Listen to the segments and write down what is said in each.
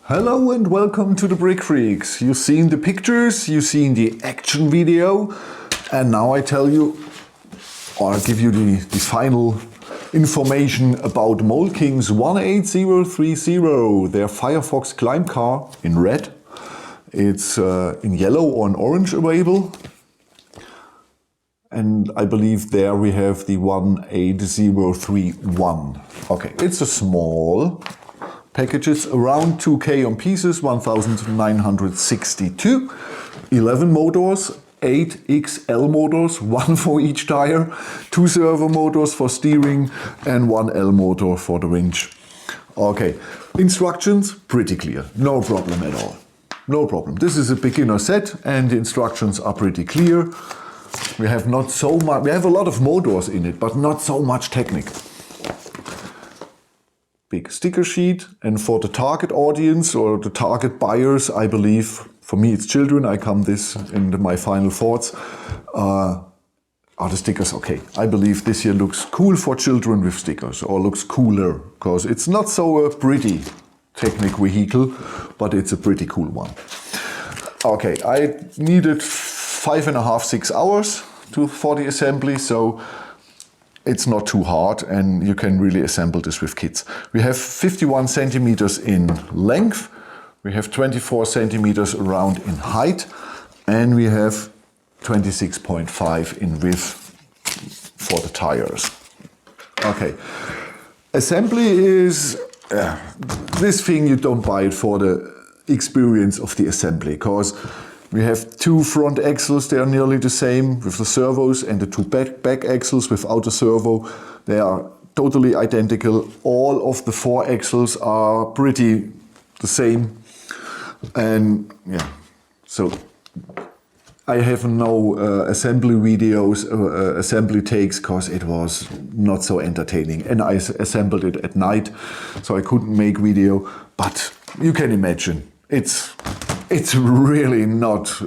Hello and welcome to the Brickfreaks. You've seen the pictures, you've seen the action video, and now I tell you, or I'll give you the final information about Mould King's 18030, their Firefox climb car in red. It's in yellow or in orange available. And I believe there we have the 18031. Okay, it's a small packages, around 2K on pieces, 1962, 11 motors, 8 XL motors, 1 for each tire, 2 servo motors for steering and 1 L motor for the winch. Okay, instructions pretty clear, no problem at all. No problem. This is a beginner set and the instructions are pretty clear. We have not so much, we have a lot of motors in it, but not so much technique. Big sticker sheet, and for the target audience or the target buyers, I believe, for me it's children, I come this in my final thoughts, are the stickers okay? I believe this here looks cool for children with stickers, or looks cooler, because it's not so a pretty Technic vehicle, but it's a pretty cool one. Okay, I needed 5.5–6 hours for the assembly, so it's not too hard and you can really assemble this with kids. We have 51 centimeters in length, we have 24 centimeters around in height, and we have 26.5 in width for the tires. Okay, assembly is this thing, you don't buy it for the experience of the assembly, because we have 2 front axles, they are nearly the same with the servos, and the 2 back axles without a servo, they are totally identical. All of the 4 axles are pretty the same, and yeah, so I have no assembly videos, assembly takes, because it was not so entertaining, and I assembled it at night, so I couldn't make video, but you can imagine, it's really not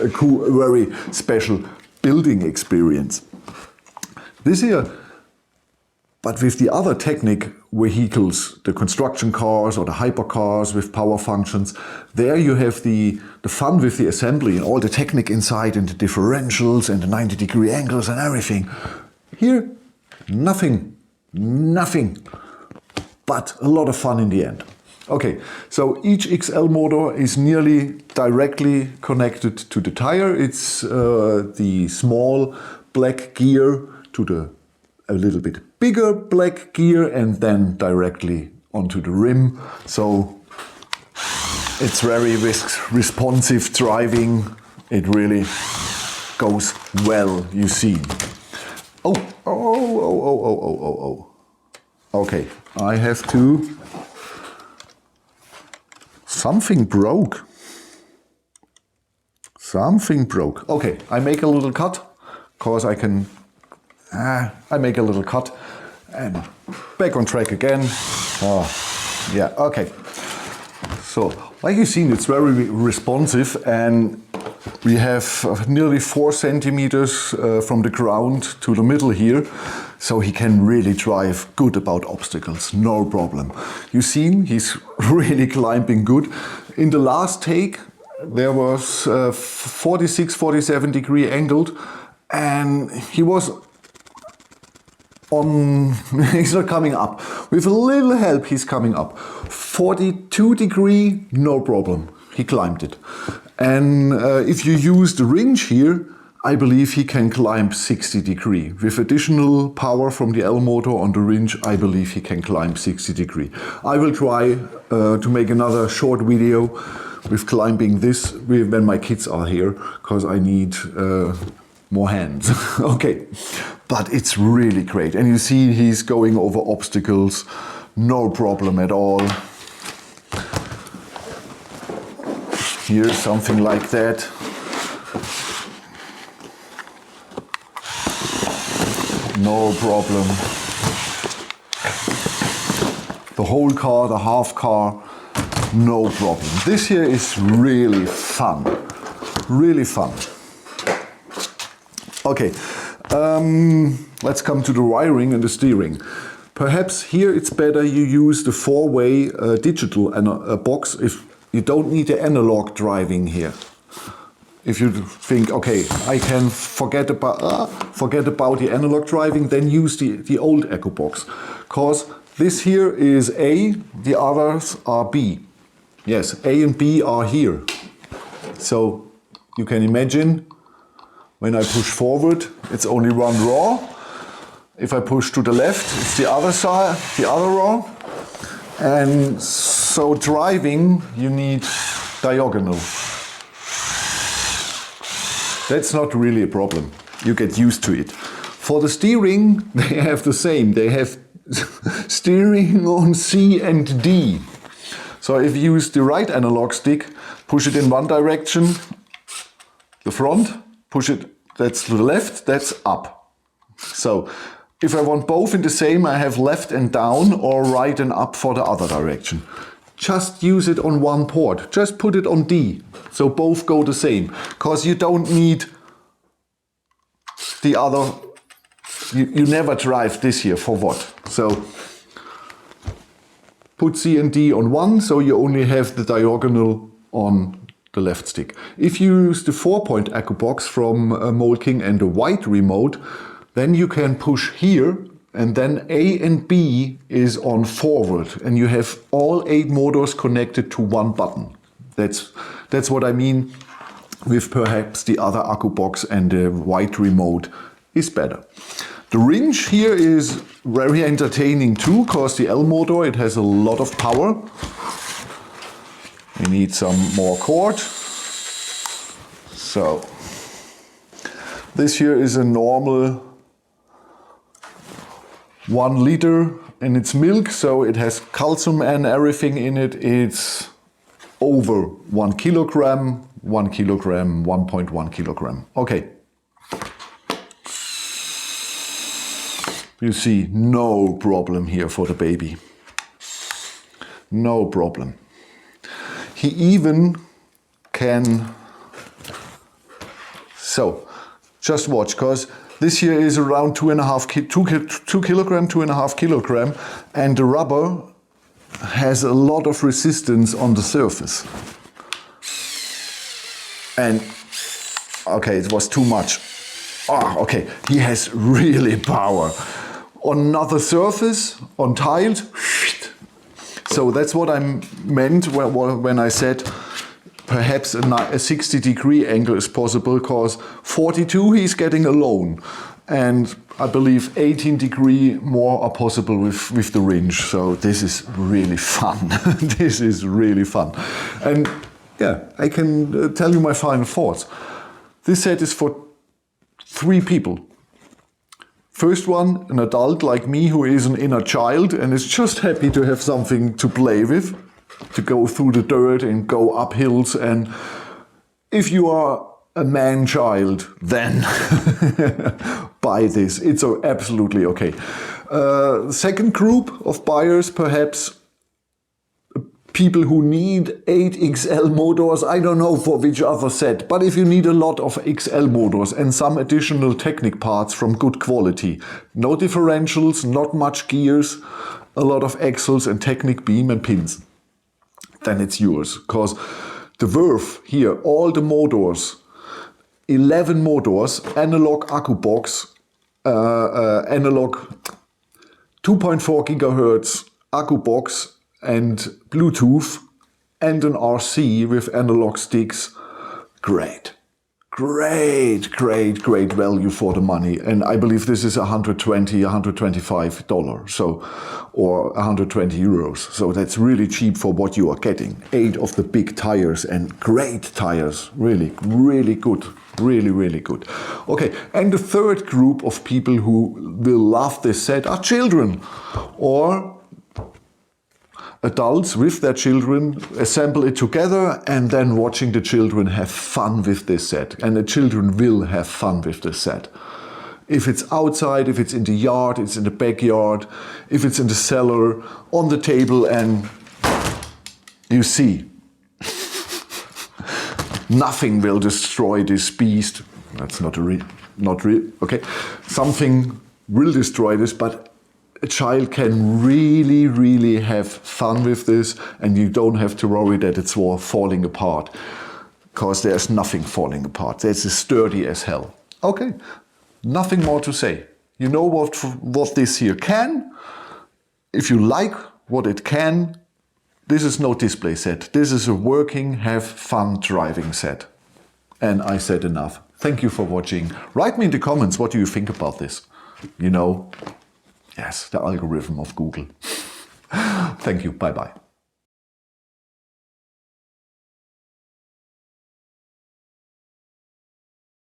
a cool, very special building experience. This here, but with the other Technic vehicles, the construction cars or the hypercars with power functions, there you have the fun with the assembly and all the Technic inside and the differentials and the 90-degree angles and everything. Here, nothing, but a lot of fun in the end. Okay, so each XL motor is nearly directly connected to the tire. It's the small black gear to the a little bit bigger black gear and then directly onto the rim. So it's very responsive driving. It really goes well, you see. Oh. Okay, I have to... Something broke. Okay, I make a little cut, because I can... I make a little cut and back on track again. Oh, yeah, okay. So, like you've seen, it's very responsive, and we have nearly 4 centimeters from the ground to the middle here, so he can really drive good about obstacles, no problem. You've seen, he's really climbing good. In the last take, there was 46–47 degree angled, and he was on, he's not coming up. With a little help, he's coming up. 42 degree, no problem. He climbed it. And if you use the wrench here, I believe he can climb 60 degree. With additional power from the L motor on the wrench, I believe he can climb 60 degree. I will try to make another short video with climbing this when my kids are here, because I need more hands. Okay, but it's really great. And you see he's going over obstacles, no problem at all. Here's something like that. No problem. The whole car, the half car, no problem. This here is really fun. Really fun. Okay, let's come to the wiring and the steering. Perhaps here it's better you use the 4-way digital box if you don't need the analog driving here. If you think, okay, I can forget about the analog driving, then use the old Echo box. Because this here is A, the others are B. Yes, A and B are here. So you can imagine when I push forward, it's only one raw. If I push to the left, it's the other side, the other raw. And so driving, you need diagonal. That's not really a problem. You get used to it. For the steering, they have the same. They have steering on C and D. So if you use the right analog stick, push it in one direction, the front, push it, that's to the left, that's up. So if I want both in the same, I have left and down or right and up for the other direction. Just use it on one port. Just put it on D. So both go the same. Because you don't need the other. You never drive this here for what? So put C and D on one, so you only have the diagonal on the left stick. If you use the 4-point Echo box from Mould King and the white remote, then you can push here, and then A and B is on forward, and you have all 8 motors connected to one button. That's what I mean with perhaps the other Echo box and the white remote is better. The wrench here is very entertaining too, because the L motor, it has a lot of power. We need some more cord. So this here is a normal 1 liter and it's milk, so it has calcium and everything in it. It's over 1 kilogram, 1 kilogram, 1.1 kilogram. Okay. You see, no problem here for the baby. No problem. He even can, so just watch, because this here is around 2 kilogram, and the rubber has a lot of resistance on the surface. And okay, it was too much. Ah, okay, he has really power. On another surface, on tiles, so that's what I meant when I said perhaps a 60-degree angle is possible, because 42 he's getting alone, and I believe 18-degree more are possible with the wrench. So this is really fun. This is really fun. And yeah, I can tell you my final thoughts. This set is for 3 people. First one, an adult like me who is an inner child and is just happy to have something to play with, to go through the dirt and go up hills. And if you are a man-child, then buy this. It's absolutely okay. Second group of buyers, perhaps people who need 8XL motors. I don't know for which other set, but if you need a lot of XL motors and some additional Technic parts from good quality, no differentials, not much gears, a lot of axles and Technic beam and pins, then it's yours. Because the Verve here, all the motors, 11 motors, analog Echo box, analog 2.4 gigahertz Echo box, and Bluetooth, and an RC with analog sticks. Great. Great, great, great value for the money. And I believe this is $120, $125, so, or 120 euros. So that's really cheap for what you are getting. 8 of the big tires and great tires. Really, really good. Really, really good. Okay, and the third group of people who will love this set are children, or adults with their children, assemble it together and then watching the children have fun with this set. And the children will have fun with this set. If it's outside, if it's in the yard, it's in the backyard, if it's in the cellar, on the table, and you see, nothing will destroy this beast. That's not real, okay. Something will destroy this, but a child can really, really have fun with this, and you don't have to worry that it's all falling apart, because there's nothing falling apart. It's sturdy as hell. Okay, nothing more to say. You know what this here can. If you like what it can, this is no display set. This is a working, have fun driving set. And I said enough. Thank you for watching. Write me in the comments, what do you think about this? You know, yes, the algorithm of Google. Thank you, bye-bye.